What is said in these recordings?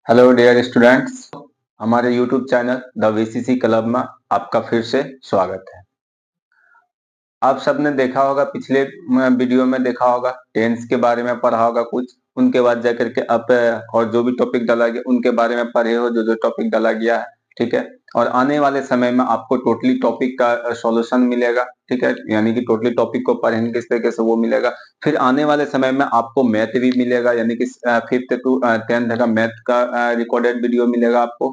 Hello dear students, हमारे YouTube channel the VCC club में आपका फिर से स्वागत है। आप सबने देखा होगा, पिछले वीडियो में देखा होगा, टेंस के बारे में पढ़ा होगा कुछ, उनके बाद जाकर के आप और जो भी टॉपिक डाला गया उनके बारे में पढ़े हो, जो जो टॉपिक डाला गया है, ठीक है। और आने वाले समय में आपको टोटली टॉपिक का सॉल्यूशन मिलेगा, ठीक है, यानी कि टोटली टॉपिक को पढ़ेंगे किस तरीके से वो मिलेगा। फिर आने वाले समय में आपको मैथ भी मिलेगा, यानी कि 5th to 10th का मैथ का रिकॉर्डेड वीडियो मिलेगा आपको।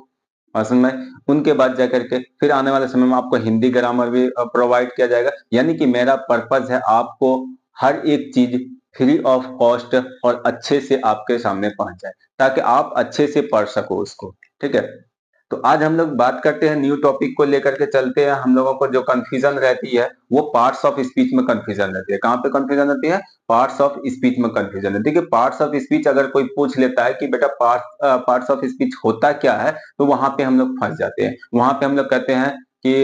और समझ में उनके बाद जाकर के फिर आने वाले समय में आपको हिंदी ग्रामर भी प्रोवाइड किया जाएगा। यानी कि मेरा पर्पज है आपको हर एक चीज फ्री ऑफ कॉस्ट और अच्छे से आपके सामने पहुंच जाए, ताकि आप अच्छे से पढ़ सको उसको, ठीक है। तो आज हम लोग बात करते हैं, न्यू टॉपिक को लेकर के चलते हैं। हम लोगों को जो कंफ्यूजन रहती है वो पार्ट्स ऑफ स्पीच में कंफ्यूजन रहती है। कहाँ पे कंफ्यूजन रहती है? पार्ट्स ऑफ स्पीच में कंफ्यूजन रहती है। पार्ट्स ऑफ स्पीच अगर कोई पूछ लेता है कि बेटा पार्ट्स ऑफ स्पीच होता क्या है, तो वहां पे हम लोग फंस जाते हैं। वहां पे हम लोग कहते हैं कि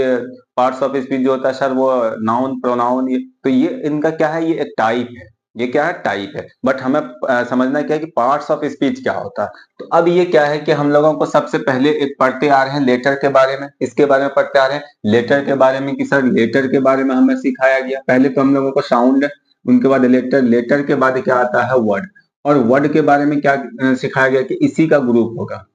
पार्ट्स ऑफ स्पीच जो होता है सर वो नाउन प्रोनाउन, तो ये इनका क्या है, ये एक टाइप है। ये क्या है? टाइप है। बट हमें समझना क्या है कि पार्ट्स ऑफ स्पीच क्या होता है। तो अब ये क्या है कि हम लोगों को सबसे पहले एक पढ़ते आ रहे हैं लेटर के बारे में, इसके बारे में पढ़ते आ रहे हैं लेटर के बारे में, कि सर लेटर के बारे में हमें सिखाया गया। पहले तो हम लोगों को साउंड, उनके बाद लेटर, लेटर के बाद क्या आता है? वर्ड। और वर्ड के बारे में क्या सिखाया गया कि इसी का ग्रुप होगा।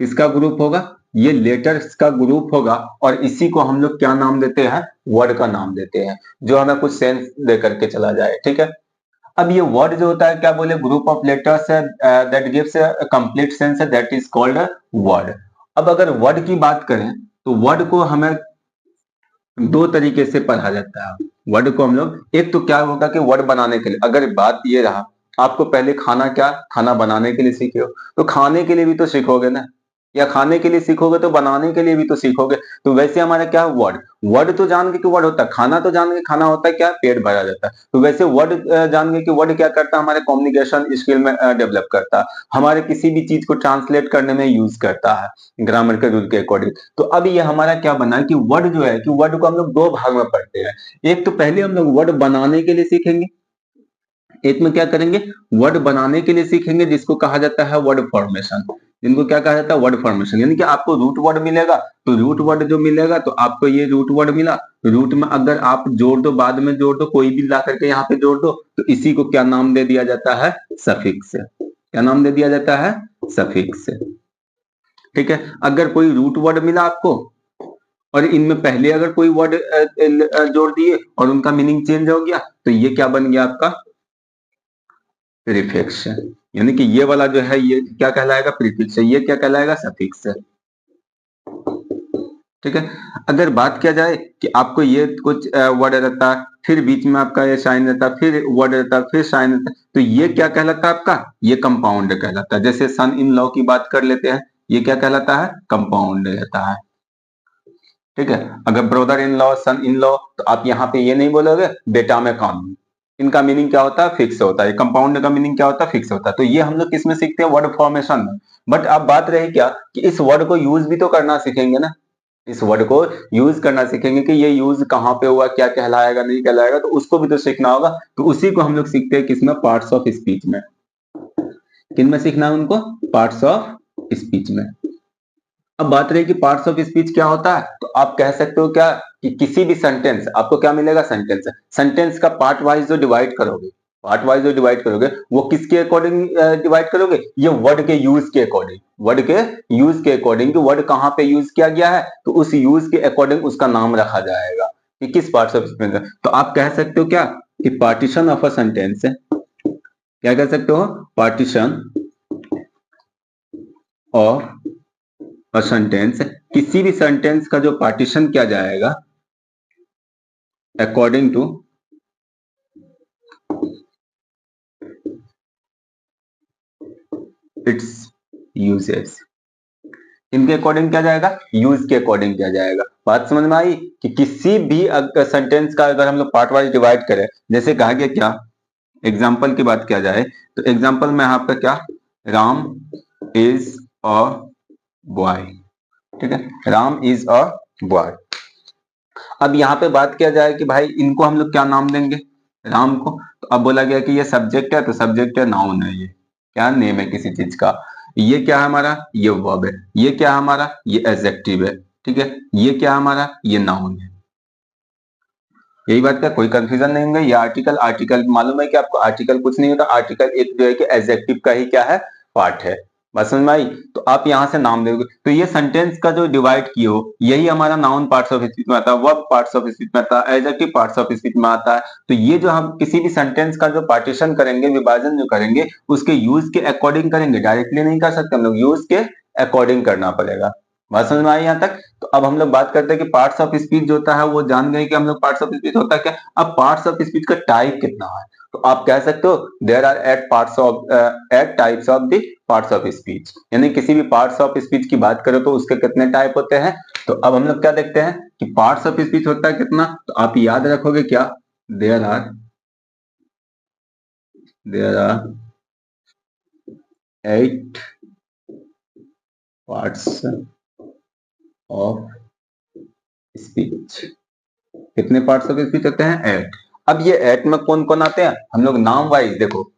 किसका ग्रुप होगा? ये लेटर्स का ग्रुप होगा। और इसी को हम लोग क्या नाम देते हैं? वर्ड का नाम देते हैं, जो हमें कुछ सेंस दे करके चला जाए, ठीक है। अब ये वर्ड जो होता है, क्या बोले, ग्रुप ऑफ लेटर्स है that gives a complete sense है, that is called a word. अब अगर वर्ड की बात करें तो वर्ड को हमें दो तरीके से पढ़ा जाता है। वर्ड को हम लोग, एक तो क्या होगा कि वर्ड बनाने के लिए, अगर बात ये रहा आपको पहले खाना बनाने के लिए सीखे हो, तो खाने के लिए भी तो सीखोगे ना, या खाने के लिए सीखोगे तो बनाने के लिए भी तो सीखोगे। तो वैसे हमारा क्या है? वर्ड। वर्ड तो जान के कि वर्ड होता है, खाना तो जान के खाना होता है, क्या? पेट भरा जाता है। तो वैसे वर्ड जान के कि वर्ड क्या करता है? हमारे कम्युनिकेशन स्किल में डेवलप करता है, हमारे किसी भी चीज को ट्रांसलेट करने में यूज करता है ग्रामर के रूल के अकॉर्डिंग। तो अब ये हमारा क्या बना कि वर्ड जो है, कि वर्ड को हम लोग दो भाग में पढ़ते हैं। एक तो पहले हम लोग वर्ड बनाने के लिए सीखेंगे, एक में क्या करेंगे? वर्ड बनाने के लिए सीखेंगे, जिसको कहा जाता है वर्ड फॉर्मेशन। जिनको क्या कहा जाता है? Word formation. यानी कि आपको रूट वर्ड मिलेगा, तो रूट वर्ड जो मिलेगा, तो आपको ये रूट वर्ड मिला, रूट में अगर आप जोड़ दो, बाद में जोड़ दो, कोई भी ला करके यहाँ पे जोड़ दो, तो इसी को क्या नाम दे दिया जाता है? सफिक्स। क्या नाम दे दिया जाता है? सफिक्स, ठीक है। अगर कोई रूट वर्ड मिला आपको और इनमें पहले अगर कोई वर्ड जोड़ दिए और उनका मीनिंग चेंज हो गया, तो ये क्या बन गया आपका? प्रीफिक्स। यानी कि ये वाला जो है ये क्या कहलाएगा? प्रीफिक्स है। ये क्या कहलाएगा? सफिक्स है, ठीक है। अगर बात किया जाए कि आपको ये कुछ वर्ड रहता है, फिर बीच में आपका ये साइन रहता है, फिर वर्ड रहता है, फिर साइन रहता है, तो ये क्या कहलाता है आपका? ये कंपाउंड कहलाता है। जैसे सन इन लॉ की बात कर लेते हैं, ये क्या कहलाता है? कंपाउंड रहता है, ठीक है। अगर brother in law, son in law, तो आप यहाँ पे ये नहीं बोलोगे बेटा में कानून। इनका मीनिंग क्या होता है? फिक्स होता है। कंपाउंड का मीनिंग क्या होता है? फिक्स होता है। तो ये हम लोग किसमें सीखते हैं? वर्ड फॉर्मेशन में। बट अब बात रही क्या कि इस वर्ड को यूज भी तो करना सीखेंगे ना। इस वर्ड को यूज करना सीखेंगे कि ये यूज कहाँ पे हुआ, क्या कहलाएगा, नहीं कहलाएगा, तो उसको भी तो सीखना होगा। तो उसी को हम लोग सीखते हैं किसमें? पार्ट्स ऑफ स्पीच में। किन में सीखना है उनको? पार्ट्स ऑफ स्पीच में। अब बात रही कि पार्ट्स ऑफ स्पीच क्या होता है, तो आप कह सकते हो क्या कि किसी भी सेंटेंस, आपको क्या मिलेगा? सेंटेंस। सेंटेंस का पार्ट वाइज जो डिवाइड करोगे, पार्ट वाइज जो डिवाइड करोगे, वो किसके अकॉर्डिंग डिवाइड करोगे? ये वर्ड के यूज के अकॉर्डिंग। वर्ड के यूज के अकॉर्डिंग, कि वर्ड कहाँ पे यूज किया गया है, तो उस यूज के अकॉर्डिंग उसका नाम रखा जाएगा कि किस पार्ट्स ऑफ स्पीच। तो आप कह सकते हो क्या कि पार्टीशन ऑफ अ सेंटेंस है। क्या कह सकते हो? पार्टीशन ऑफ सेंटेंस, किसी भी सेंटेंस का जो पार्टीशन किया जाएगा अकॉर्डिंग टू इट्स यूजेस। इनके अकॉर्डिंग किया जाएगा? यूज के अकॉर्डिंग किया जाएगा। बात समझ में आई कि किसी भी सेंटेंस का अगर हम लोग पार्ट वाइज डिवाइड करें, जैसे कहा गया क्या, एग्जाम्पल की बात किया जाए, तो एग्जाम्पल में यहाँ पे क्या, राम इज अ बॉय, ठीक है, राम इज अ बॉय। अब यहाँ पे बात किया जाए कि भाई इनको हम लोग क्या नाम देंगे? राम को। तो अब बोला गया कि ये सब्जेक्ट है, तो सब्जेक्ट है, नाउन है, ये क्या नेम है किसी चीज का। ये क्या है हमारा, ये वर्ब है। ये क्या है हमारा, ये एडजेक्टिव है। ठीक है, ये क्या है हमारा, ये नाउन है। यही बात का कोई कंफ्यूजन नहीं होगा। ये आर्टिकल, आर्टिकल मालूम है कि आपको आर्टिकल कुछ नहीं होता, आर्टिकल एक जो है कि एडजेक्टिव का ही क्या है, पार्ट है। बात समझ में आई? तो आप यहां से नाम दोगे, तो ये सेंटेंस का जो डिवाइड किए हो यही हमारा नाउन पार्ट्स ऑफ स्पीच में आता है, वर्ब पार्ट्स ऑफ स्पीच में आता है, एडजेक्टिव पार्ट्स ऑफ स्पीच में आता है। तो ये जो हम किसी भी सेंटेंस का जो पार्टीशन करेंगे, विभाजन जो करेंगे, उसके यूज के अकॉर्डिंग करेंगे, डायरेक्टली नहीं कर सकते हम लोग, यूज के अकॉर्डिंग करना पड़ेगा। बात समझ में आई यहाँ तक? तो अब हम लोग बात करते हैं कि पार्ट्स ऑफ स्पीच जो होता है, वो जान गए कि हम लोग पार्ट्स ऑफ स्पीच होता है क्या। अब पार्ट्स ऑफ स्पीच का टाइप कितना है, तो आप कह सकते हो there are 8 types of the parts of speech, यानी किसी भी पार्ट्स ऑफ स्पीच की बात करो तो उसके कितने टाइप होते हैं। तो अब हम लोग क्या देखते हैं कि पार्ट्स ऑफ स्पीच होता है कितना, तो आप याद रखोगे क्या, there are 8 parts of speech. कितने पार्ट्स ऑफ स्पीच होते हैं, 8। अब ये 8 में कौन कौन आते हैं, हम लोग नाम वाइज देखो,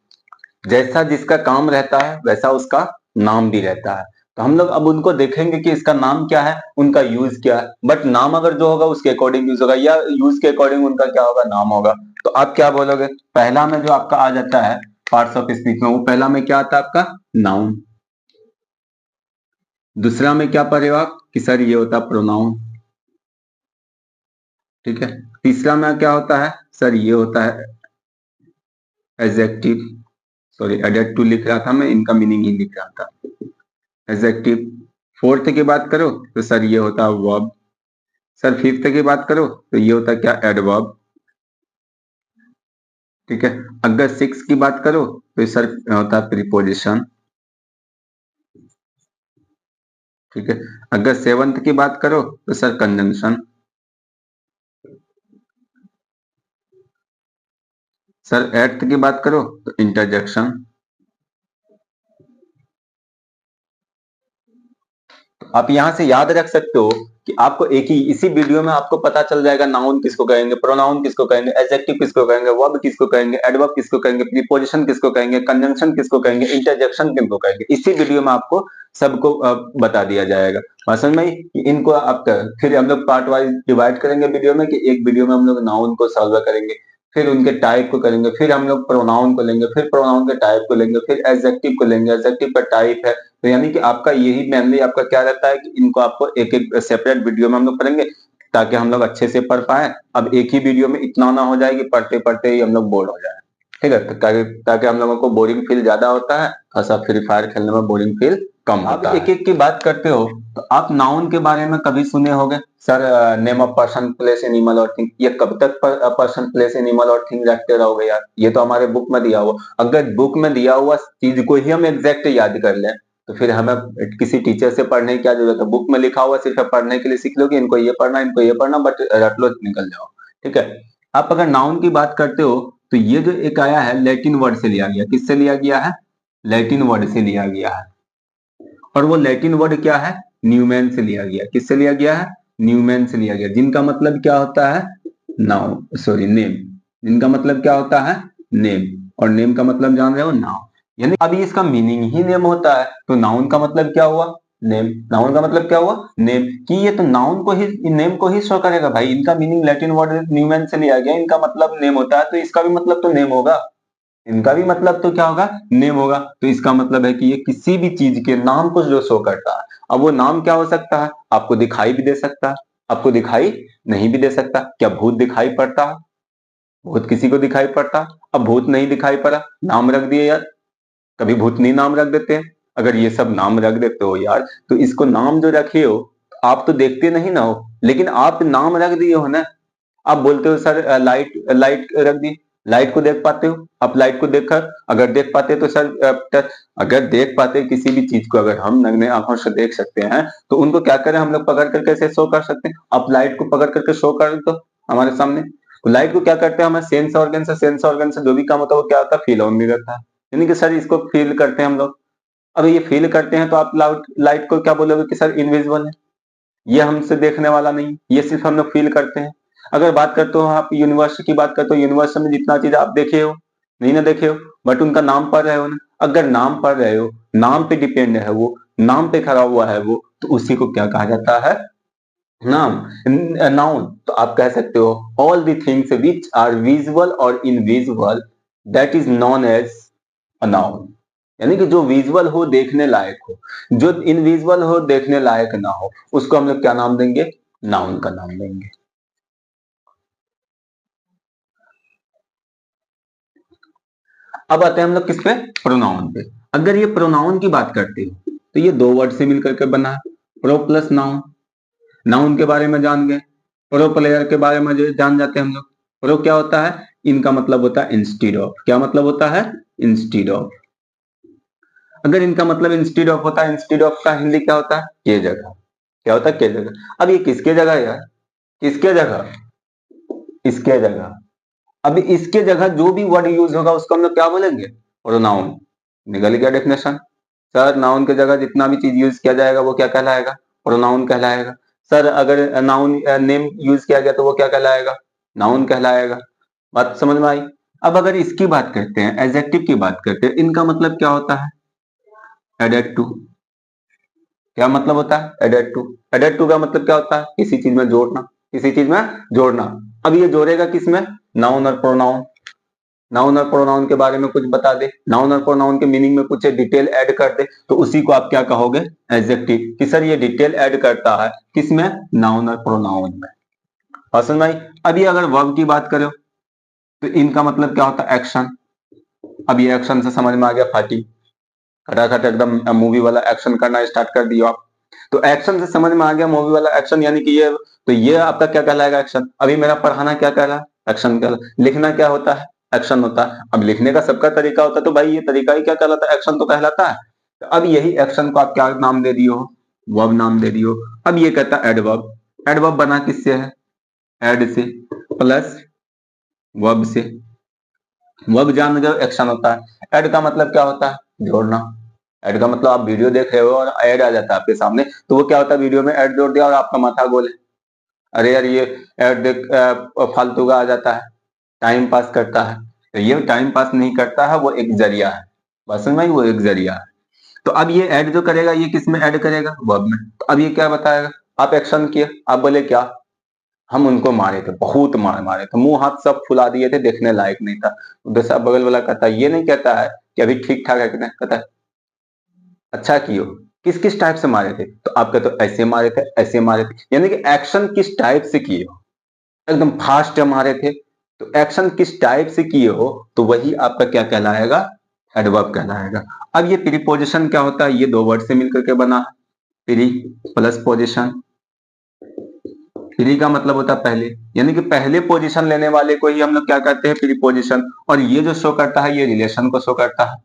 जैसा जिसका काम रहता है वैसा उसका नाम भी रहता है। तो हम लोग अब उनको देखेंगे कि इसका नाम क्या है, उनका यूज क्या है। बट नाम अगर जो होगा उसके अकॉर्डिंग यूज होगा, या यूज के अकॉर्डिंग उनका क्या होगा, नाम होगा। तो आप क्या बोलोगे, पहला में जो आपका आ जाता है पार्ट्स ऑफ स्पीच में, वो पहला में क्या आता है आपका, नाउन। दूसरा में क्या पढ़ेगा आप कि सर ये होता है प्रोनाउन। ठीक है, तीसरा में क्या होता है सर, ये होता है एडजेक्टिव। सॉरी, एडजेक्टिव लिख रहा था मैं, इनका मीनिंग ही लिख रहा था, एडजेक्टिव। फोर्थ की बात करो तो सर ये होता है वर्ब। सर फिफ्थ की बात करो तो ये होता है क्या, एडवर्ब। ठीक है, अगर सिक्स की बात करो तो सर होता है प्रीपोजिशन। ठीक है, अगर सेवंथ की बात करो तो सर कंजंक्शन। सर एट्थ की बात करो तो इंटरजेक्शन। आप यहां से याद रख सकते हो कि आपको एक ही इसी वीडियो में आपको पता चल जाएगा नाउन किसको कहेंगे, प्रोनाउन किसको कहेंगे, एडजेक्टिव किसको कहेंगे, वर्ब किसको कहेंगे, एडवर्ब किसको कहेंगे, प्रीपोजिशन किसको कहेंगे, कंजंक्शन किसको कहेंगे, इंटरजेक्शन किसको कहेंगे। इसी वीडियो में आपको सबको बता दिया जाएगा। बात समझ में आई? इनको आप फिर हम लोग पार्ट वाइज डिवाइड करेंगे वीडियो में, कि एक वीडियो में हम लोग नाउन को सॉल्व करेंगे, फिर उनके टाइप को करेंगे, फिर हम लोग प्रोनाउन को लेंगे, फिर प्रोनाउन के टाइप को लेंगे, फिर एडजेक्टिव को लेंगे, एडजेक्टिव का टाइप है। तो यानी कि आपका यही मेनली आपका क्या रहता है कि इनको आपको एक एक सेपरेट वीडियो में हम लोग पढ़ेंगे, ताकि हम लोग अच्छे से पढ़ पाए। अब एक ही वीडियो में इतना ना हो जाए कि पढ़ते पढ़ते ही हम लोग बोर हो जाए। ठीक है, तो ताकि हम लोगों को बोरिंग फील ज्यादा होता है, ऐसा फ्री फायर खेलने में बोरिंग फील कम होता है। एक एक की बात करते हो तो आप नाउन के बारे में कभी सुने होंगे sir, name of person place animal और थिंग। ये कब तक पर्सन प्लेस एनिमल और थिंग रखते रहोगे यार, ये तो हमारे बुक में दिया हुआ। अगर बुक में दिया हुआ चीज को ही हम एग्जैक्ट याद कर लें तो फिर हमें किसी टीचर से पढ़ने की क्या जरूरत है। बुक में लिखा हुआ सिर्फ पढ़ने के लिए सीख लो कि इनको ये पढ़ना, इनको ये पढ़ना, बट रट लो निकल जाओ। ठीक है, आप अगर नाउन की बात करते हो तो ये जो एक आया है लैटिन वर्ड से लिया गया, किससे लिया गया है, लैटिन वर्ड से लिया गया है। और वो लैटिन वर्ड क्या है, न्यूमैन से लिया गया। किससे लिया गया है, न्यूमैन से लिया गया, जिनका मतलब क्या होता है, नाउन, सॉरी नेम। जिनका मतलब क्या होता है, नेम। और नेम का मतलब जान रहे हो, नाउन। यानी अभी इसका मीनिंग ही नेम होता है, तो नाउन का मतलब क्या हुआ, नेम। नाउन का मतलब क्या हुआ, नेम। कि ये तो नाउन को ही, नेम को ही शो करेगा भाई। इनका मीनिंग लैटिन वर्ड न्यूमैन से लिया गया, इनका मतलब नेम होता है, तो इसका भी मतलब तो नेम होगा। इनका भी मतलब तो क्या होगा, नेम होगा। तो इसका मतलब है कि ये किसी भी चीज के नाम को जो शो करता है। अब वो नाम क्या हो सकता है, आपको दिखाई भी दे सकता है, आपको दिखाई नहीं भी दे सकता। क्या भूत दिखाई पड़ता है, भूत किसी को दिखाई पड़ता है। अब भूत नहीं दिखाई पड़ा, नाम रख दिए यार, कभी भूतनी नाम रख देते हैं। अगर ये सब नाम रख देते हो यार, तो इसको नाम जो रखे हो, आप तो देखते नहीं ना हो, लेकिन आप नाम रख दिए हो ना। आप बोलते हो सर लाइट, लाइट रख दी, लाइट को देख पाते हो आप, लाइट को देखकर अगर देख पाते तो सर अगर देख पाते किसी भी चीज को, अगर हम नग्ने आंखों से देख सकते हैं, तो उनको क्या करें हम लोग, पकड़ कर कैसे शो कर सकते हैं। आप लाइट को पकड़ करके शो कर दो हमारे सामने। तो लाइट को क्या करते हैं, हमें सेंस ऑर्गन से, सेंस ऑर्गन से जो भी काम होता है वो क्या होता है, फील ऑन भी करता है। यानी कि सर इसको फील करते हैं हम लोग। अब ये फील करते हैं तो आप लाइट को क्या बोलोगे कि सर इनविजिबल है, ये हमसे देखने वाला नहीं, ये सिर्फ हम लोग फील करते हैं। अगर बात करते हो आप यूनिवर्स की बात करते हो, यूनिवर्स में जितना चीज आप देखे हो, नहीं ना देखे हो, बट उनका नाम पढ़ रहे हो ना। अगर नाम पढ़ रहे हो, नाम पे डिपेंड है वो, नाम पे खड़ा हुआ है वो, तो उसी को क्या कहा जाता है? नाम, नाउन। तो आप कह सकते हो all the things which are visual और invisible that is known as a noun. यानी कि जो विजुअल हो, देखने लायक हो, जो इनविजिबल हो, देखने लायक ना हो, उसको हम लोग क्या नाम देंगे? नाउन का नाम देंगे। अब आते हैं हम लोग किस पे? प्रोनाउन पे। अगर ये प्रोनाउन की बात करते हो तो ये दो वर्ड से मिलकर के बना है, प्रो प्लस नाउन। नाउन के बारे में जान गए, प्रो प्लेयर के बारे में जान जाते हैं हम लोग। प्रो क्या होता है? इनका मतलब होता है इंस्टीड ऑफ। क्या मतलब होता है? Instead of. अगर इनका मतलब इंस्टीड ऑफ होता है, इंस्टीड ऑफ का हिंदी क्या होता है? के जगह। क्या होता है? के जगह। अब ये किसके जगह है यार? किसके जगह? इसके जगह। अब इसके जगह जो भी वर्ड यूज होगा उसको हम लोग क्या बोलेंगे? प्रोनाउन। निकल गया डेफिनेशन। सर नाउन की जगह जितना भी चीज यूज किया जाएगा वो क्या कहलाएगा? प्रोनाउन कहलाएगा। सर अगर नाउन नेम यूज किया गया तो वो क्या कहलाएगा? नाउन कहलाएगा। बात समझ में आई? अब अगर इसकी बात करते हैं, एडजेक्टिव की बात करते हैं, इनका मतलब क्या होता है? Added to. क्या मतलब होता है? Added to. एडेड टू का मतलब क्या होता है? किसी चीज में जोड़ना, किसी चीज में जोड़ना। अब ये जोड़ेगा किसमें? नाउन और प्रोनाउन। नाउन और प्रोनाउन के बारे में कुछ बता दे, नाउन और प्रोनाउन के मीनिंग में कुछ डिटेल ऐड कर दे, तो उसी को आप क्या कहोगे? एडजेक्टिव। कि सर ये डिटेल ऐड करता है किसमें? नाउन और प्रोनाउन में। पसंद आई? अभी अगर वर्ब की बात करो तो इनका मतलब क्या होता है? एक्शन। अब ये एक्शन से समझ में आ गया, फाटी खटाखट एकदम मूवी वाला एक्शन करना स्टार्ट कर दिया आप। तो एक्शन से समझ में आ गया मूवी वाला एक्शन, यानी कि ये, तो ये आपका क्या कहलाएगा? एक्शन। अभी मेरा पढ़ाना क्या कह रहा है? एक्शन कह रहा। लिखना क्या होता है? एक्शन होता है। अब लिखने का सबका तरीका होता है, तो भाई ये तरीका ही क्या कहलाता है? एक्शन तो कहलाता है। तो अब यही एक्शन को आप क्या नाम दे दियो? वर्ब नाम दे दियो। अब ये कहता है एडवर्ब। एडवर्ब बना किससे है? एड से प्लस वर्ब से। वर्ब जान गए, एक्शन होता है। ऐड का मतलब क्या होता है? जोड़ना। ऐड का मतलब आप वीडियो देख रहे हो और ऐड आ जाता है आपके सामने, तो वो क्या होता है? वीडियो में ऐड जोड़ दिया और आपका माथा गोल है। अरे यार ये ऐड देख फालतू का आ जाता है, टाइम पास करता है। तो ये टाइम पास नहीं करता है, वो एक जरिया है। बस समझ में आई? वो एक जरिया है। तो अब ये ऐड जो करेगा, ये किस में ऐड करेगा? वर्ब में। तो अब ये क्या बताएगा? आप एक्शन किए, आप बोले क्या? हम उनको मारे थे, बहुत मारे थे, मुंह हाथ सब फुला दिए थे, देखने लायक नहीं था। उधर से बगल वाला कहता है, ये नहीं कहता है कि अभी ठीक ठाक है कि नहीं, कहता है अच्छा कियो। किस किस टाइप से मारे थे? तो आपके तो ऐसे मारे थे, ऐसे मारे थे, यानी कि एक्शन किस टाइप से किए हो? एकदम फास्ट मारे थे। तो एक्शन किस टाइप से किए हो, तो वही आपका क्या कहलाएगा? एडवर्ब कहलाएगा। अब ये प्रीपोजिशन क्या होता है? ये दो वर्ड से मिलकर के बना है। Pre plus position. प्री का मतलब होता है पहले, यानी कि पहले पोजीशन लेने वाले को ही हम लोग क्या कहते हैं? प्रीपोजिशन। और ये जो शो करता है, ये रिलेशन को शो करता है।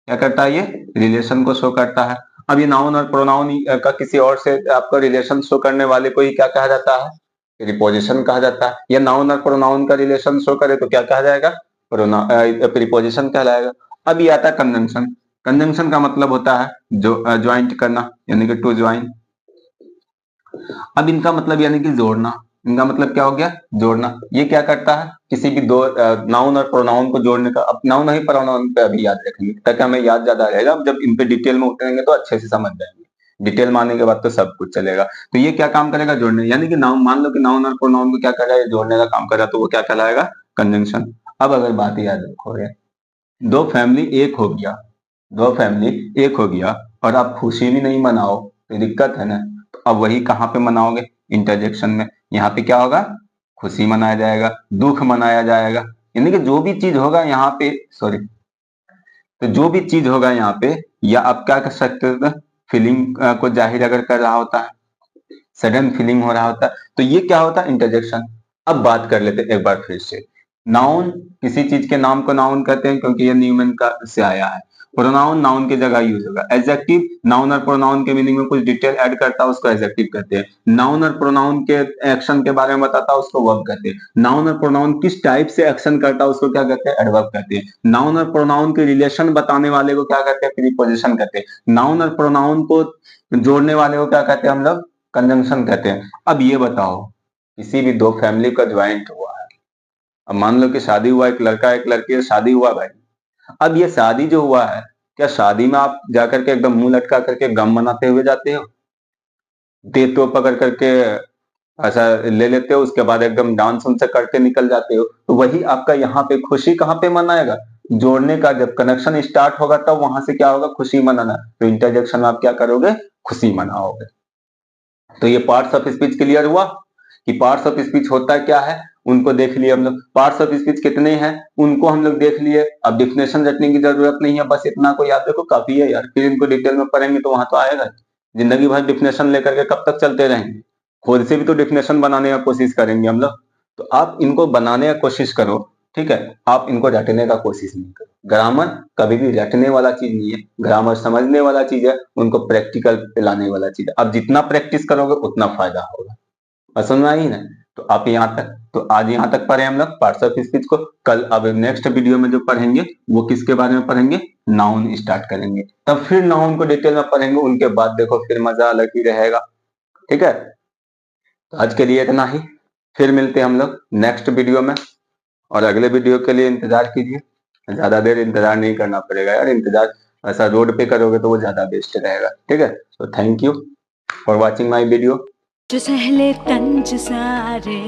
क्या करता है? ये रिलेशन को शो करता है। अब ये नाउन और प्रोनाउन का किसी और से आपका रिलेशन शो करने वाले को ही क्या कहा जाता है? प्रीपोजिशन कहा जाता है। या नाउन और प्रोनाउन का रिलेशन शो करे तो क्या कहा जाएगा? प्रीपोजिशन कहलाएगा। अब ये आता है कंजंक्शन। कंजंक्शन का मतलब होता है जो ज्वाइंट करना, यानी कि टू ज्वाइन। अब इनका मतलब यानी कि जोड़ना। इनका मतलब क्या हो गया? जोड़ना। ये क्या करता है? किसी भी दो नाउन और प्रोनाउन को जोड़ने का। अब नाउन ही प्रोनाउन पे अभी याद रखेंगे ताकि हमें याद ज्यादा रहेगा। अब जब इन पे डिटेल में उतरेंगे तो अच्छे से समझ जाएंगे। डिटेल मानने के बाद तो सब कुछ चलेगा। तो ये क्या काम करेगा? जोड़ने। यानी कि नाउन, मान लो कि नाउन और प्रोनाउन को क्या कर रहा है? जोड़ने का काम कर रहा है, तो वो क्या कहलाएगा? कंजंक्शन। अब अगर बात याद रखोगे, दो फैमिली एक हो गया, दो फैमिली एक हो गया और आप खुशी भी नहीं मनाओ तो दिक्कत है ना। तो अब वही कहाँ पे मनाओगे? इंटरजेक्शन में। यहाँ पे क्या होगा? खुशी मनाया जाएगा, दुख मनाया जाएगा। यानी कि जो भी चीज होगा यहाँ पे, सॉरी, तो जो भी चीज होगा यहाँ पे, या आप क्या कर सकते हो? फीलिंग को जाहिर अगर कर रहा होता है, सडन फीलिंग हो रहा होता है, तो ये क्या होता है? इंटरजेक्शन। अब बात कर लेते हैं एक बार फिर से। नाउन, किसी चीज के नाम को नाउन कहते हैं क्योंकि ये न्यूमन का से आया है। प्रोनाउन नाउन की जगह यूज होगा। एडजेक्टिव नाउन और प्रोनाउन के मीनिंग में कुछ डिटेल ऐड करता है, उसको एडजेक्टिव कहते हैं। नाउन और प्रोनाउन के एक्शन के बारे में बताता है, उसको वर्ब कहते हैं। नाउन और प्रोनाउन किस टाइप से एक्शन करता है, उसको क्या कहते हैं? एडवर्ब कहते हैं। नाउन और प्रोनाउन के रिलेशन बताने वाले को क्या कहते हैं? प्रीपोजिशन कहते हैं। नाउन और प्रोनाउन को जोड़ने वाले को क्या कहते हैं हम लोग? कंजंक्शन कहते हैं। अब ये बताओ, किसी भी दो फैमिली का ज्वाइंट हुआ है। अब मान लो कि शादी हुआ, एक लड़का एक लड़की से शादी हुआ भाई। अब ये शादी जो हुआ है, क्या शादी में आप जाकर के एकदम मुंह लटका करके गम मनाते हुए जाते हो? देवतो पकड़ करके ऐसा ले लेते हो, उसके बाद एकदम डांस उनसे करके निकल जाते हो। तो वही आपका यहाँ पे खुशी कहाँ पे मनाएगा? जोड़ने का जब कनेक्शन स्टार्ट होगा तब वहां से क्या होगा? खुशी मनाना। तो इंटरजेक्शन में आप क्या करोगे? खुशी मनाओगे। तो ये पार्ट्स ऑफ स्पीच क्लियर हुआ कि पार्ट्स ऑफ स्पीच होता क्या है, उनको देख लिए हम लोग। पार्ट्स ऑफ स्पीच कितने हैं उनको हम लोग देख लिए। अब डिफिनेशन रटने की जरूरत नहीं है, बस इतना को याद रखो काफी है यार। फिर इनको डिटेल में पढ़ेंगे तो वहां तो आएगा। जिंदगी भर डिफिनेशन लेकर के कब तक चलते रहेंगे? खुद से भी तो डिफिनेशन बनाने की कोशिश करेंगे हम लोग। तो आप इनको बनाने की कोशिश करो, ठीक है? आप इनको रटने का कोशिश नहीं करो। ग्रामर कभी भी रटने वाला चीज नहीं है, ग्रामर समझने वाला चीज है, उनको प्रैक्टिकल पे लाने वाला चीज है। अब जितना प्रैक्टिस करोगे उतना फायदा होगा। और समझ में आई ना? तो आप यहाँ तक, तो आज यहाँ तक पढ़े हम लोग पार्ट्स ऑफ स्पीच को। कल अब नेक्स्ट वीडियो में जो पढ़ेंगे वो किसके बारे में पढ़ेंगे? नाउन स्टार्ट करेंगे, तब फिर नाउन को डिटेल में पढ़ेंगे। उनके बाद देखो फिर मजा अलग ही रहेगा, ठीक है? तो आज के लिए इतना ही, फिर मिलते हैं हम लोग नेक्स्ट वीडियो में। और अगले वीडियो के लिए इंतजार कीजिए। ज्यादा देर इंतजार नहीं करना पड़ेगा यार, इंतजार ऐसा रोड पे करोगे तो वो ज्यादा बेस्ट रहेगा, ठीक है? तो thank you for watching my video. जो सहले तंज सारे